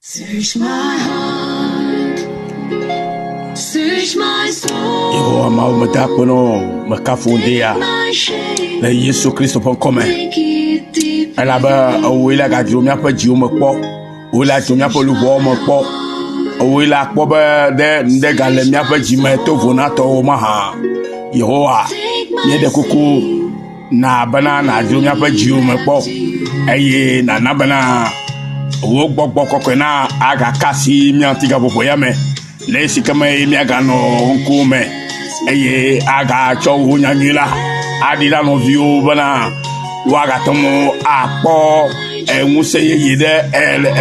Search my heart, search my soul. Yehowa mau matakono makafundia na Yesu Kristo pon kome ala ba owila ga jumya pa jiumo po owila jumya po lubo mo po owila po ba de ndega le mya pa jima to vona to maha Yehowa ye de kuku na bana na jumya pa jiumo po eye na bana wo gbogbo kokwe na aga kasi mi antiga bobo ya me le sikame mi aga no nkume eye aga cho wunya nyila adira no view bana waga tomo apo enwuse ye de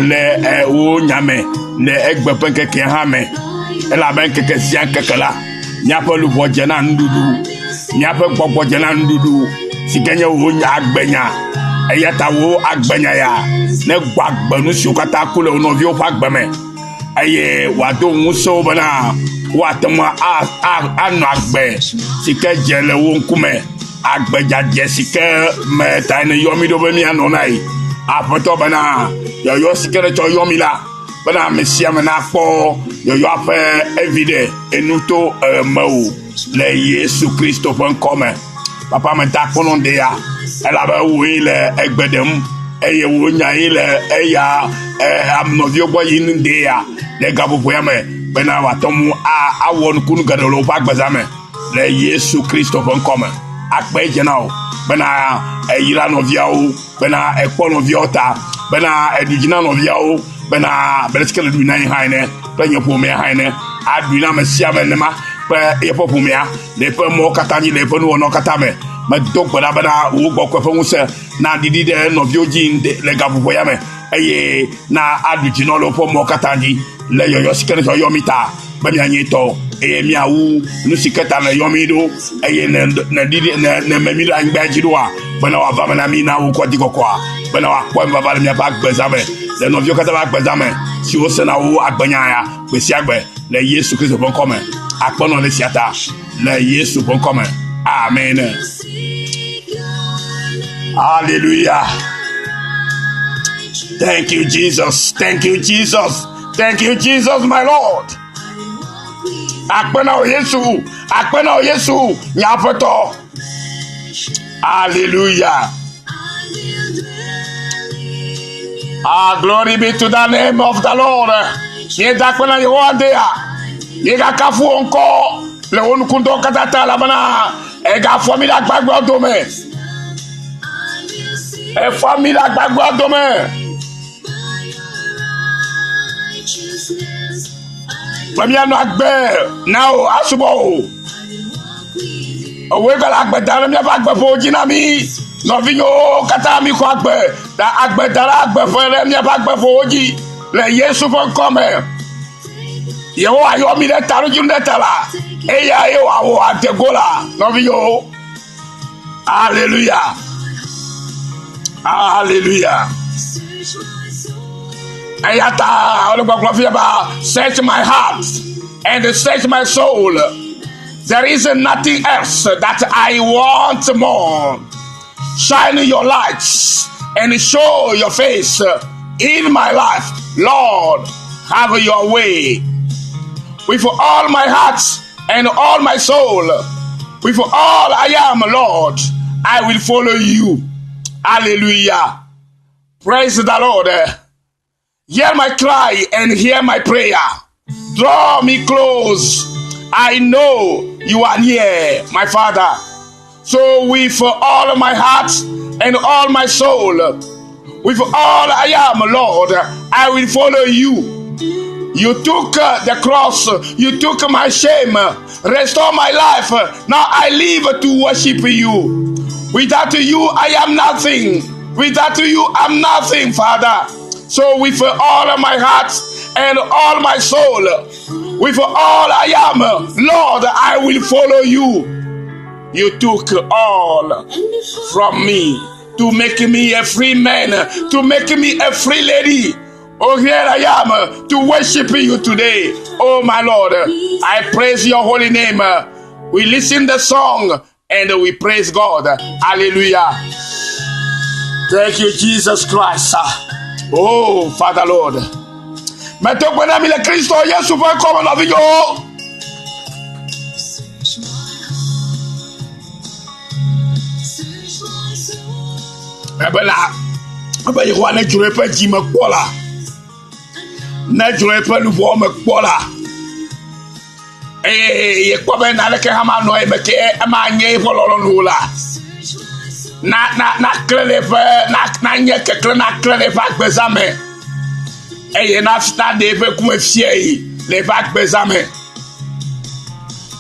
le wo nyame le egbe penkeke ha me ela benkeke sia kekela nya pelu boje na ndudu nya pe gbogbo je na ndudu sikenya wo nya agbenya ayatawo agbenya ya ne gbagbenu siokata kule onovio fagbeme aye wado nso bana watama anu agbe sike jele wo nkume agbeja je sike meta ne yomi do be mi anonai apoto bana yo sike re to yomi la bana mesia na po yo afa evide enuto mau le Yesu Kristo pon come papa me ta kononde ya ela ba wi le egbedem eye wo nya ile eya amnovio boy inde ya le gabo boyame bena watomu awon kunu gadolo pa gbazame le Yesu Kristo pon come akpe jenao bena eyira novia o bena ekpo novia ota bena edugina novia o bena beleskele du nai haine penyo po me haine aduna mesia benema pe ye po me le pe mo katani le pe no katame ma dog bada wo gboko fe wuse na didi de novio jinde le gabu boyame eye na aduji no lo po mo katani le yoyo sikere so yomita ba mi anyito eye mi awu nu siketa na yomido eye na didi na memira angbaji do a bana wa va na mi na wo ko digokwa bana wa ko mba ba mi ba gbezame le novio kata ba gbezame si o se na wo agbanya ya gbesi agbe le Yesu Kristo bon come akpono le siata le Yesu bon come amen. Hallelujah. Thank you, Jesus. Thank you, Jesus. Thank you, Jesus, my Lord. Akpena o Yesu, nyafoto. Hallelujah. Glory be to the name of the Lord. Yeda akpena yewandea. Yega kafu onko. Le onukundo katata la bana. Ega famila gbagbo dome. E famila gbagbo dome. Famia no agbe now asubo. Owe gala agbe dara mi agbe fo jinami. No vinyo kata mi ko agbe. Da agbe dara agbe fo re mi agbe fo oji. Le Yesu fo come. Yeho ayo mi de taru jun de tala. Eya yo awo ategola. No vinyo. Hallelujah. Hallelujah. Search my heart and search my soul. There is nothing else that I want more. Shine your lights and show your face in my life. Lord, have your way. With all my heart and all my soul, with all I am, Lord, I will follow you. Hallelujah. Praise the Lord. Hear my cry and hear my prayer. Draw me close. I know you are near, my Father. So with all my heart and all my soul, with all I am, Lord, I will follow you. You took the cross. You took my shame. Restore my life. Now I live to worship you. Without you, I am nothing. Without you, I'm nothing, Father. So with all of my heart and all my soul, with all I am, Lord, I will follow you. You took all from me to make me a free man, to make me a free lady. Oh, here I am to worship you today. Oh, my Lord, I praise your holy name. We listen the song and we praise God. Hallelujah. Thank you, Jesus Christ. Oh, Father Lord. Mettez au ami le Christ, Yesu fait comme la vie. Eh ben là, ben il ne dirait pas dire me quoi là. Ne dirait pas nous voir me quoi là. Et quoi ben là que hama no e me que ma nye pour l'on là. Na clé na nye que clé na clé pas bezame. Et na sta de pe comme fier les vagues bezame.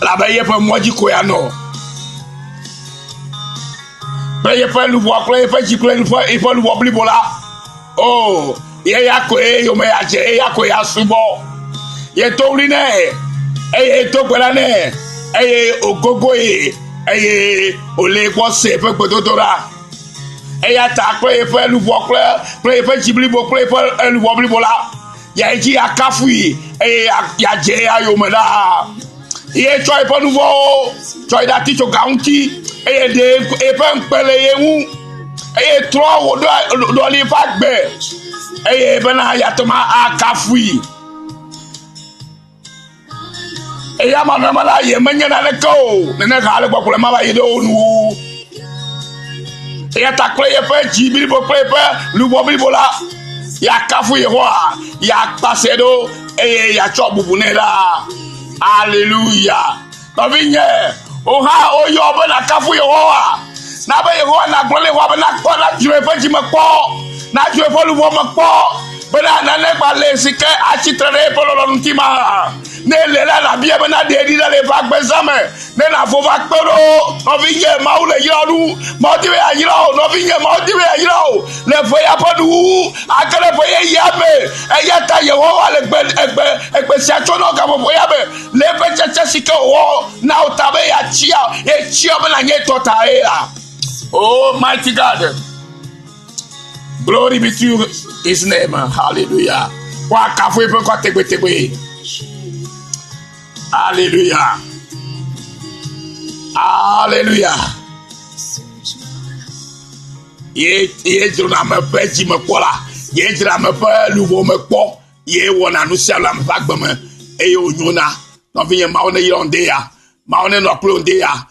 La baye pour moi dit quoi non. Il faut le voir, il faut le voir plus bon là. Oh, il y a quoi, il y a quoi, il y a souvent. Il y a tout l'année, il y a tout l'année, il y a au gogo, il y a au Lagos, il y a tout là. Il y a ta quoi, il faut le voir, il faut le voir plus bon là. Il y a qui a Kafoui, il y a Jaya Yomela. Il y a toi, il faut nous voir, toi, il a dit au garanti. Et pas un pelé ou et trois dans les vagues et ben il y a Thomas à Kafoui et ya mama la ye menya na le ko ne ka le pour le mama ye do nu et ya ta clé pas jibil bo clé pas lu bo la ya Kafoui roi ya passé do et ya chobu ne là alléluia ta vigne oha oyo bana Kafoui roi na ba yego na glole roi na ko na jure pa ji makpo na jure pa lu bo makpo bana na le ba le sike a chitrere po lo ntima ne le la bia bana de di le va gbezame ne na fo va kpero no vinye ma u le yiro ma di we ayiro no vinye ma di we ayiro le fo ya podu akele fo ye yame e ya ta ye wo le egbe si acho no ka fo ya be le pe cheche sike wo na o tabe ya chia e chia bana nye tota era. Oh mighty God, glory be to his name. Hallelujah. Wa ka fo e pe ko tegbe Alléluia. Alléluia. Ye jona me pe ji me ko la. Ye jona me pe luwo me ko. Ye wona nu sia la me bagbe me. E yo nyona. No vie ma one yonde ya. Ma one no plonde ya.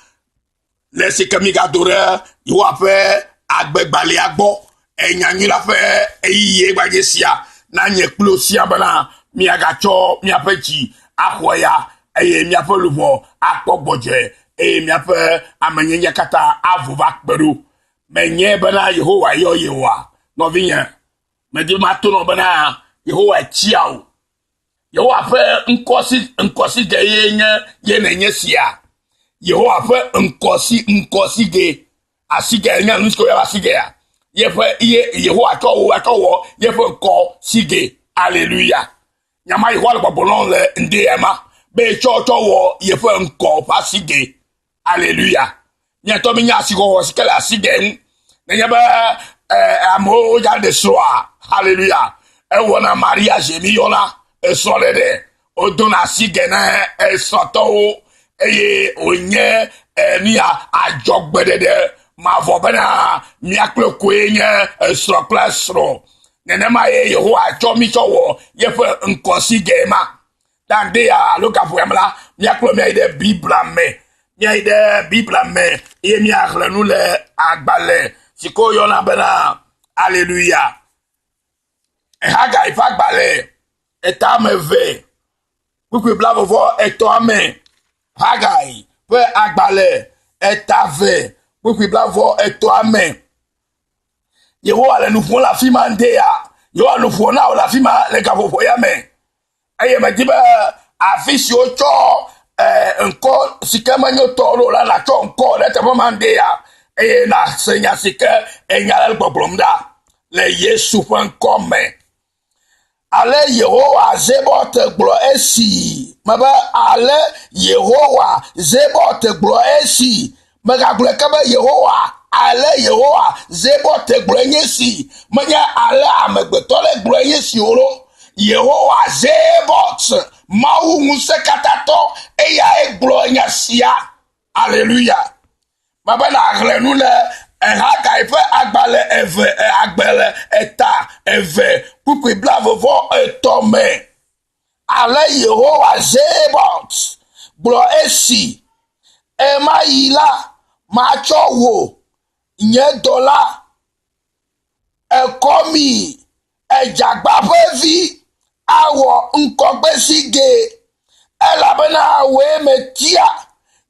Laisse que mi gadore yo ape agbegbale agbo. E nyanyu la fe e ye gbaje sia. Na nye klo sia bana mi agacho mi apeji akoya. Et mi a fait le voir à quoi budget et mi a fait à manier kata avouvac beru mais nye bana Yehowa yo yewa no vient mais dit ma tono bana Yehowa chiao Yehowa fait un de ye nenye sia Yehowa fait un kosi de asige nya nusko ya asige ya ye fait Yehowa to ye fait ko sige alléluia nyama Yehowa le bolon le ndema be chocho wo ye fe nko pasige alléluia nya to mi nya sigo wo sikala sige ne nya ba amo ja de soa alléluia e wona Maria jemi yola e solede o dona sige na e soto eye onye ni ajogbedede ma vo bana mi akle kwenye so klasro ne ma ye ho acho mi chowo ye fe nko sige ma dan de ya loka fuemla mi aklo mi ide bibla me e mi akle nu le agbale siko yo na bena alléluia e haga ifa agbale eta me ve kuku blavo vo eto amen haga pe agbale eta ve kuku blavo eto amen Yehowa le nu fon la fima ndea yo nu fon na la fima le kavo ya me aye ma diba afisi ocho encore sikama nyoto lo la la cho encore le te mande ya e na senya sike enya le gbogbomda le Yesu fan come ale Yehowa zebot glo esi maba ale Yehowa zebot glo esi maga glo kaba Yehowa ale Yehowa zebot glo nyesi manya ale amegbetole glo nyesi oro Yehowa zebot mau musekatato eya eglonya sia alléluia baba na aglenu le haga ife agbale eve agbele eta eve kuku blavo vo etome ale Yehowa Zebot gblɔ esi ema yi la matsɔ wò nye dɔla ekɔmi edzagba ƒe vi awɔ ŋkɔgbesige elabena woe metia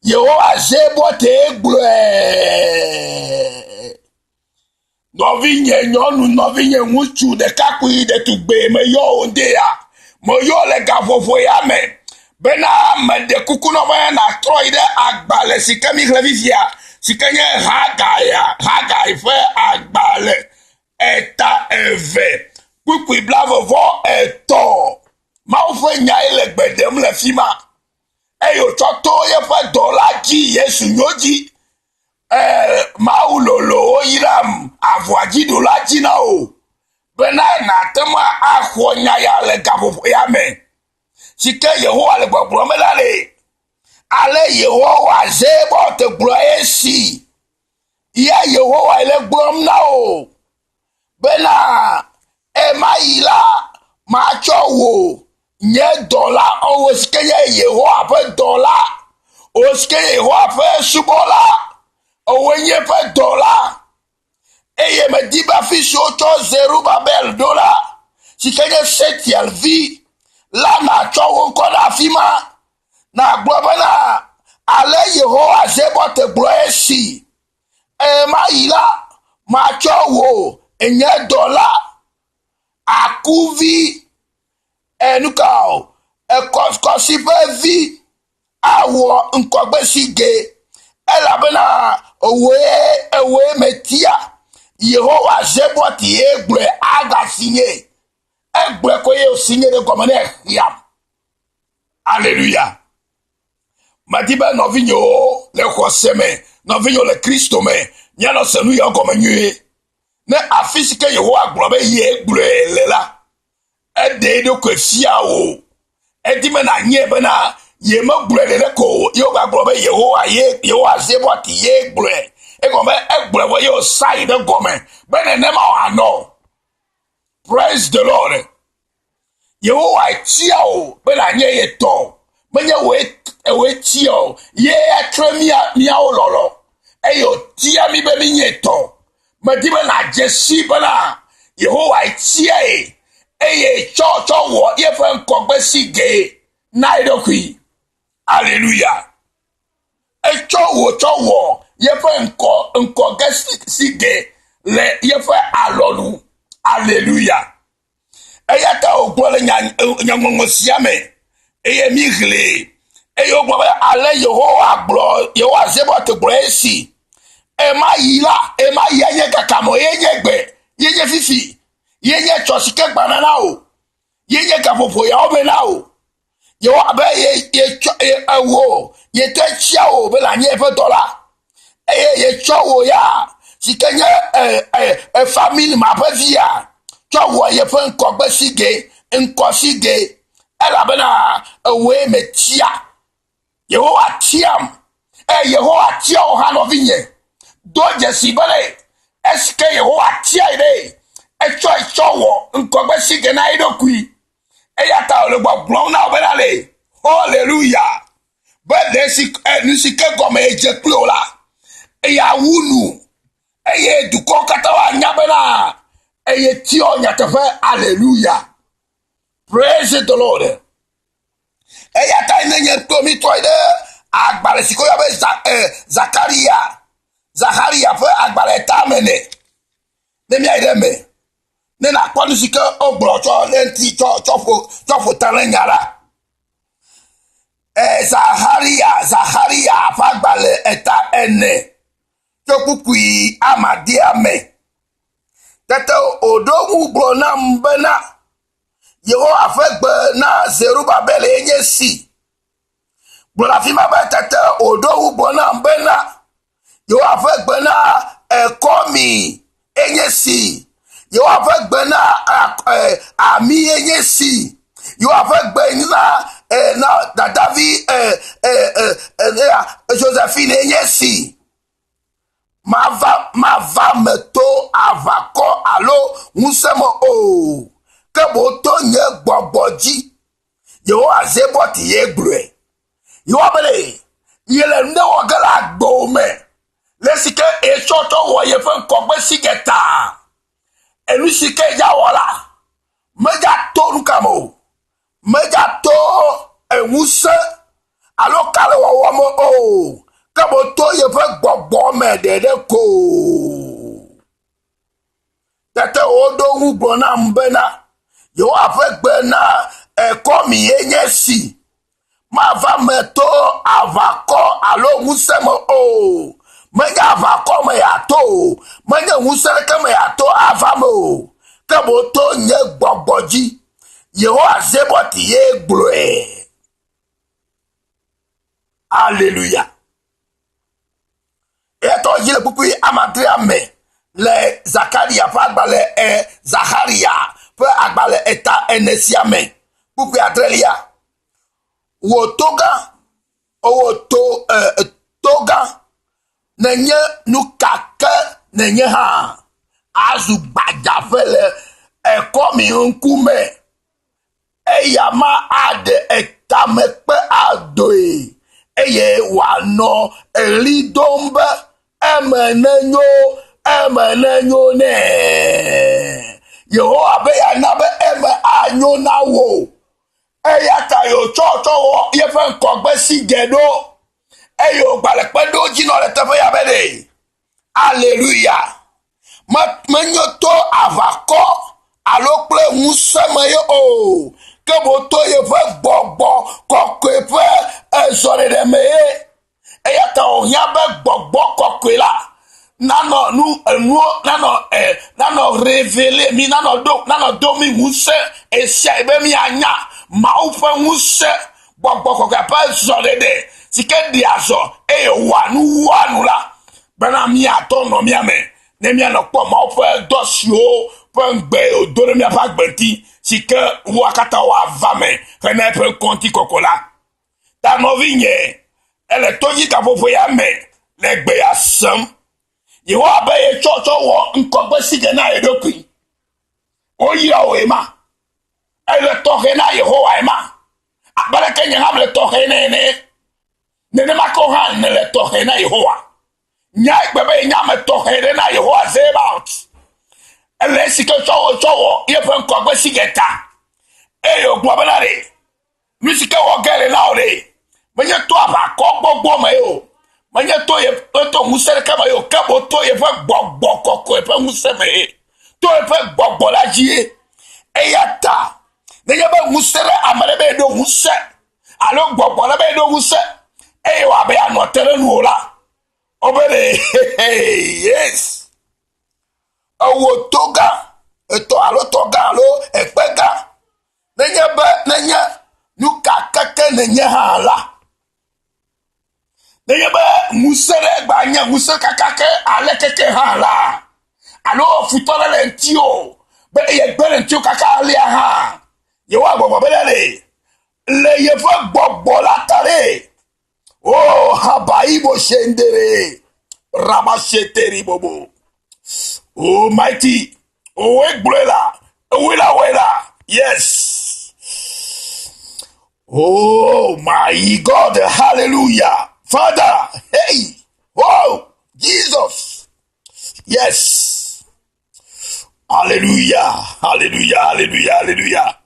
Yehowa Zebot gblɔe. Nɔvinye nyɔnu nɔvinye ŋutsu ɖekakpui ɖetugbe meyɔ wo ndea meyɔ le gaƒoƒo ya me bena meɖe kuku nɔ be natrɔ yi ɖe agbalẽ si ke mi xlẽ fifia si ke nye Hagai ƒe agbalẽ eta eve kpukpui blavevɔ etɔ̃ Mawu ƒe nyae le gbe ɖem le fi ma eye wòtsɔ to yeƒe dɔla dzi Yesu nyo dzi Mawu lolo yiram avɔadziɖola dzi na o bena nate ŋu axɔ nya ya le gaƒoƒo ya me si ke Yehowa le gbɔgblɔm la le ale Yehowa Zebot gblɔ esi ya Yehowa le gblɔm na o bena ema yi la matsɔ wò nye dɔla o si ke nye Yehowa ƒe dɔla o si ke Yehowa ƒe subɔla owo nye ƒe dɔla eye medi be afi si wotsɔ Zerubabel ɖo la si ke nye Setiel vi la natsɔ wo ŋkɔ ɖe afi ma nagblɔ bena ale Yehowa Zebot gblɔ esi ema yi la matsɔ wò nye dɔla akuvi enukao ekɔsi ƒe vi awɔ ŋkɔgbesige elabena ewoe metia Yehowa Zebot ye gblɔe agasinye egblɔe ko ye wosinye ɖe gɔme ne ehiam. Alléluia. Madi be nɔvinyewo le xɔse me nɔvinyewo le Kristo me mianɔ se nu ya gɔme nyuie ne afi si ke Yehowa gblɔ be ye gblɔe le la eɖe ɖokui fia wo edi me nanye bena ye me gblɔe ɖeɖe ko ye wogagblɔ be Yehowa Zebot ye gblɔe egɔme egblɔe vɔ ye wosa yi ɖe gɔme be nenema wòanɔ. Praise the Lord. Yehowa tia o be nanye ye tɔ menye woe tia o ye atre miawo lɔlɔ eye wotia mi be mi nye tɔ medi be nadze si bena Yehowa tiae eye tsɔ wɔ yeƒe ŋkɔgbesige na eɖokui. Alléluia. Tsɔ wɔ yeƒe ŋkɔgesige le yeƒe alɔnu. Alléluia. Eya ta wògblɔ le nyaŋɔŋɔ sia me eye mi ɣli eye wògblɔ be ale Yehowa Zebot gblɔ esi ema yi nye kakamo ye nye gbe ye nye fifi ye nye tsɔ si ke gbana na o ye nye gaƒoƒo yawo me na o Yehowa be ye tɔ tsia o be la nye eƒe dɔla eye ye tsɔ wo ya si ke nye famille ma ƒe via tsɔ wɔ yeƒe ŋkɔsige elabena ewoe metia Yehowa tiam Yehowa tia wo hã nɔvinye do dzesi be le esi ke Yehowa tia ɖe etsɔ wɔ ŋkɔgbesige na eɖokui eya ta wòle gbɔgblɔm na wo bena le hallelujah be nu si ke gɔme edze kpli o la eyawu nu eye dukɔwo katã woanya bena eye tiɔ nyateƒe. Hallelujah. Praise the Lord. Eya ta nenye tomitɔ ɖe agbalẽ si ke woyɔ be Zacharia ƒe agbalẽ tame ne miayi ɖe me ne nakpɔ nu si ke wogblɔ tsɔ le ŋti tsɔ ƒo ta le nya la. Zacharia ƒe agbalẽ eta ene tso kpukpui amadea me. Tete wòɖo ŋu gblɔ nam bena Yehowa ƒe gbe na Zerubabel nye si. Gblɔ le afi ma be tete wòɖo ŋu gblɔ nam bena Yehowa ƒe gbe na ekɔmi nye si. Yehowa ƒe gbe na ami nye si. Yehowa ƒe gbe na dadavi Josephine nye si. Mava me to avakɔ alo ŋusẽ me o ke boto nye gbɔgbɔ dzi. zeboti ye blue. You abele. Yele nde wagala gbome. Lesike e choto wo ye fen kokbe sigeta. Enu sike ya wala. Meja to nukamo. Meja to enwuse. Alo kale wa mo o. Kamo to ye fen gbogbo me dede ko. Tete odo ngugbo na mbena. Yo afek bena ekomi yenye si. Ma va meto avako alo musemo o. Menya avako me yato. Menya musere ke me yato avamo. Kamo to nye gbogboji. Yo azeboti ye gloe. Alléluia. Et toi, il est amadré à me. Les Zacharia, pas les Zacharia, peu agbale eta enesiame. Pour adrelia. Wo toga, toga, nenye nukake, nenye ha. Azu badafele, ekomi unkume. Eyama ade etamepe adoe. Eye wano elidombe emenenyo ne. Yehowa be ya nabe eme anyo na wo. Eya tayo chocho wo yefen kogbe si gedo. Eyo gbalekpe do jino le tefe ya bede. Alléluia. Menyoto avako alokple museme yo o. Keboto yefe gbogbo kokwe fe ezore de meye. Eya tayo nyabe gbogbo kokwe la. Nano révélé mi nano do mi muse esia ebe mi anya ma ufe muse gbogbo kokwe pe ezore de sike di azo wanu la bena mi atono mi ame ne mi anokpo ma ufe dosio pe ngbe odore mi apa gbenti sike wakata wa vame rene pe konti kokola ta no vinye ele toji ka fofo ya me le gbe ya sam yewo abaye chocho wo nkogbe sige na edokui oyi o ema ele tohe na yehowa ema abale kenya hamle tohe ne mako han ne le tohe na yehowa nya bebe nya me tohe na yehowa zebaut ele sike chowo ye pen nkogbe sige ta eyo gbobenare misike wo gele na ore menye to aba ko gbogbo me o menye to ye to musere kama yo kabo to ye fa gbogbo koko e fa museme to ye fa gbogbo la jie eyata ne ye ba musere amare be do muse alo gbogbo la be do muse e wa be anotere nu la obere yes owo toga eto alo toga alo ekpega nenye nuka kake nenye hala nenye be musere gbanya musere kakake ale keke hala alo futole lentio be ye gbelentio kaka ale ha ye wa gbogbo belele le ye fa gbogbo latare oh habaibo shendere rabasheteri bobo oh mighty oh egbrela wela yes. Oh my God, hallelujah. Father, hey, oh, Jesus. Yes. Hallelujah, hallelujah.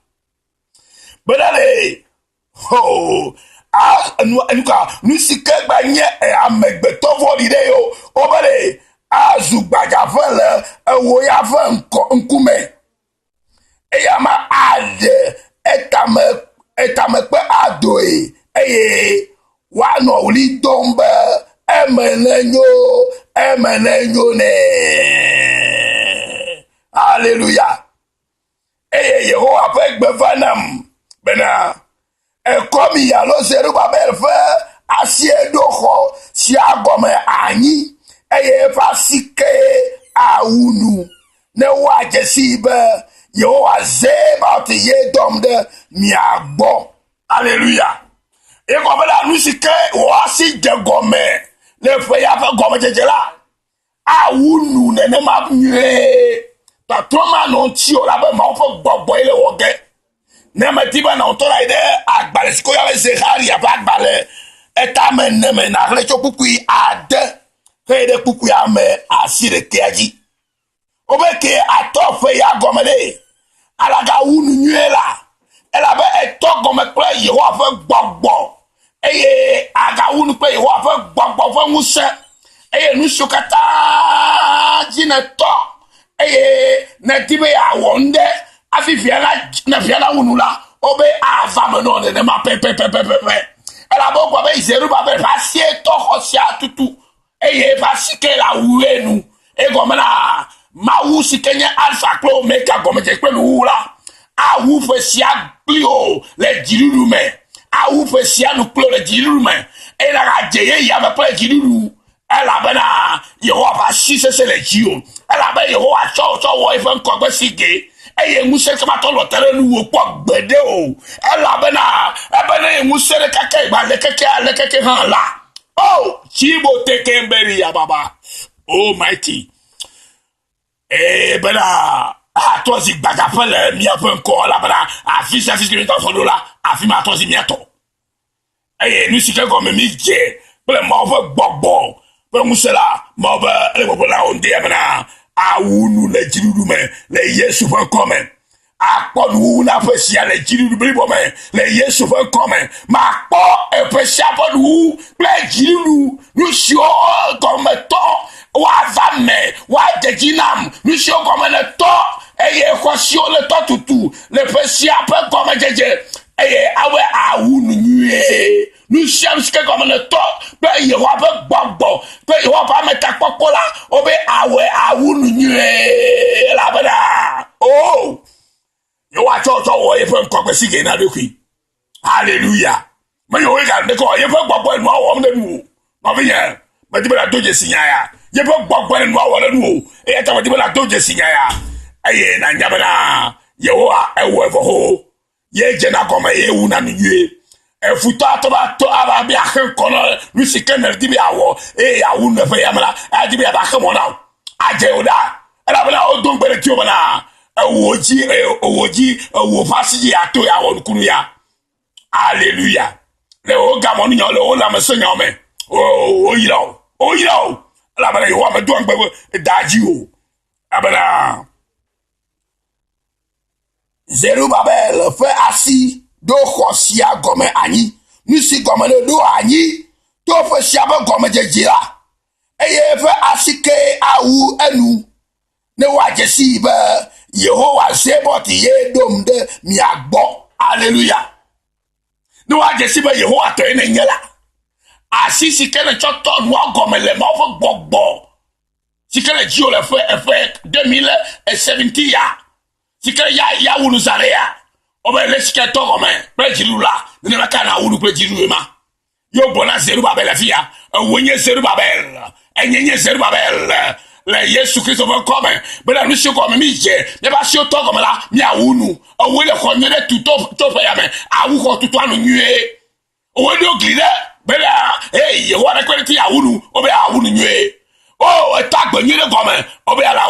But allez, oh, nous si que bagné et à megbeto volideo, obale, azubagavele, woyavan nkume, eyama ade, etamekpe adoe, eye, wano uli dombe, emenenyo ne. Hallelujah. Eye, Yehowa pek bevanam, bena, komi yalo Zerubabel fe, asye doho, si agome ani, eye fasike aunu, ne waje sibe, Yehowa zeba te ye domde miagbo. Alléluia. Et comme la musique, wasi de gomme, le feya fe gomme jejela. Aunu ne ma nye. Ta troma non tio la be ma fe gbogbo ile woge. ne me di be na on to la ide agbale siko ya be Zecharia ba agbale eta me ne me na le cho kukui ade he de kukui ame asire keaji obeke atofe ya gomele alaga unu nyela ela be eto gome pe Yehowa fe gbogbo eye aga unu pe Yehowa fe gbogbo fe nguse eye nu sukata jine to eye na tibe ya wonde afi fiala unu la obe ava me no ne ma pe ela bo kwa be Zerubbabel fa sie to hosia tutu eye fa sike la uenu e gomela mawu sikenya alpha klo omega gomete pelu la awu fe sia plio le jiruru me awu fe sia nu klo le jiruru me e la ga jeye ya me pe jiruru ela bena Yehowa fa sise se le jio ela be Yehowa cho wo e fe nko gbe sige eye nguse kama to lo tere nu wo po gbede o ela bena ebene nguse le kake ba le keke han la oh chibo tekemberi ya baba almighty bena atozi bagapele mi apen ko la bena afisi que mi to la afi ma atozi mi ato nu sike ko mi je ple mo fe gbogbo pe musela mo be le gbogbo la onde bena awunu le jirudu me le Yesu fe come akponu na fe sia le jirudu bibo me le Yesu fe come ma po e fe sia ponu ple jirudu nu sio comme to wa vame wa dejinam mission comme le to eye kwasio le to tutu le pesia pe comme jeje eye awe awunu nue nous sommes comme le to pe Yehowa pe gbogbo pe Yehowa pa meta popola obe awe awunu nue la bada oh Yehowa cho wo ye fe nko pe sige na dokui hallelujah me yo we ga de ko ye fe gbogbo enu awo mde nu ma fi yen ma di bela doje sinyaya ye fe gbogbo enu awo le nu e ta ma di bela doje sinyaya aye na nyabela Yehowa ewo efo ho ye je na koma ye wu na nue futa to ba to aba bi akan kono musike na di bi awo e awu na fe yamala a di bi aba kan wona aje oda ala bela o don gbere ti o bana owoji owo fasiji ato ya won kunu ya hallelujah le o ga mo nyan le o la me se nyan me o yiro ala bela yo ma do ngbe daji o abela Zerubbabel fe asi do khosia gome ani nisi gome le do ani to fe siabe gome jejira eye fe asike awu enu ne wajesi be Yehowa seboti ye dom de mi agbo hallelujah ne wajesi be Yehowa to ene nyela asisi kele choto no gome le mo fe gbogbo sikele jio le fe 2017 ya sikele ya wunu zarea obe le sike to gome pe jirula ne na kana wunu pe jiru ma yo bona Zerubbabel afia wonye Zerubbabel enyenye Zerubbabel le Yesu Kristo va come bela mi siko mi je ne ba si o to gome la mi awunu owe le ko nyere to fa ya me awu ko tutu anu nwie owe do glide bela ye wa na kwenti awunu obe awunu nwie o ta gbanyere gome obe ala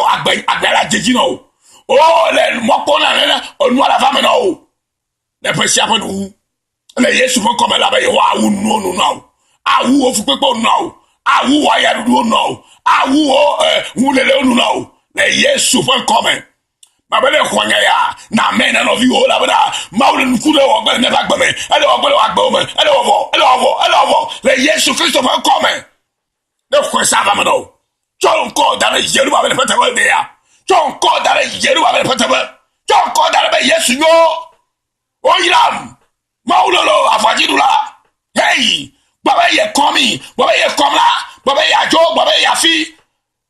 agbara jejino o le moko na le onu ala fa me no le pesi aponu le Yesu fo come la ba ye wa awu no awu o fu pepo no awu wa ya du no awu o wulele onu no le Yesu fo come ma bele kwanya ya na men na no vi o la ba ma wo nu ku le wo gbe ne ba gbe me ele wo gbe wa gbe o me ele wo le Yesu Kristo fo come le ko sa ba me no John ko da le Zerubbabel pete we de ya John ko da le Zerubbabel pete we John ko da le Yesu yo oyiram maulolo afajidula hey baba ye komi baba ye komla baba ye jo baba ye fi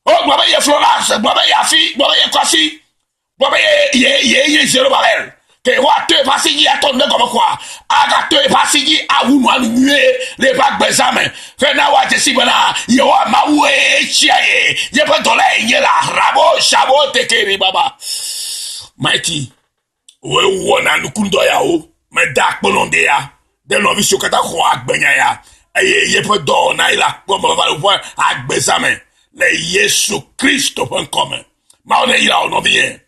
o baba ye Florence baba ye fi baba ye kwasi baba ye Zerubbabel ke wa te pasiji atonde comme quoi aga te pasiji awunu anu nue le ba gbezame fe na wa je sibana ye wa mawe chiaye ye pe dole ye la rabo shabo tekeri baba mighty we wona nukundo ya o me dak bolonde ya de no visio kata ko agbenya ya ye pe do na ila ko mo ba lo agbezame le Yesu Kristo pon come ma on ira no bien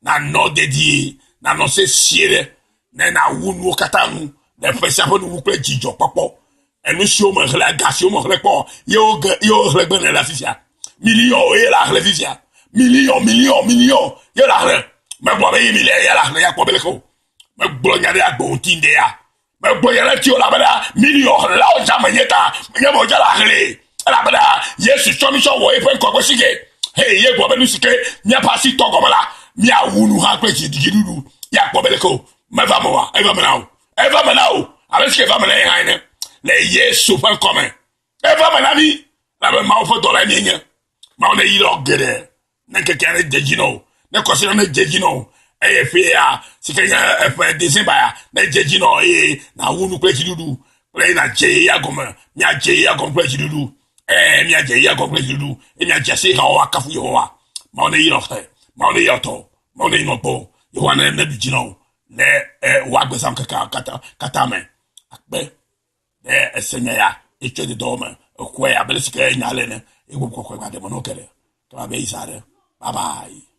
na no de di na no se siere na wunu katanu na pesa po nu kle jijo popo enu si o mo hla gasi o mo hla po yo hla gbe na la fisia million e la hla fisia million yo la hla me bo be million ya la hla ya ko beleko me gbo nya de agbo tinde ya me gbo ya la ti o la bada million la o jama yeta me mo ja la hla la bada yesu chomi so wo e pe ko sike hey ye gbo be nu sike nya pasi to gomola mi awunu ha kle jidudu ya ko beleko me va mo eva me now avec ce que va me là haine les yesu pas comme eva me na mi la me ma fo dola ni nya ma on yi logere na ke kan de jino na ko se na de jino e fe ya si ke ya e de se ba na de jino e na wunu kle jidudu le na je ya goma mi a je ya goma kle jidudu mi a je ya goma kle jidudu e mi a je se ha wa kafu yo wa ma on yi lo fe ma on yi oto ma on yi no po yo wa na de jino le wagbe sam kata me akbe le senya ya eche de dome okwe abelesike nyale ne egbo kokwe ba de monokere ka ba be isare bye bye.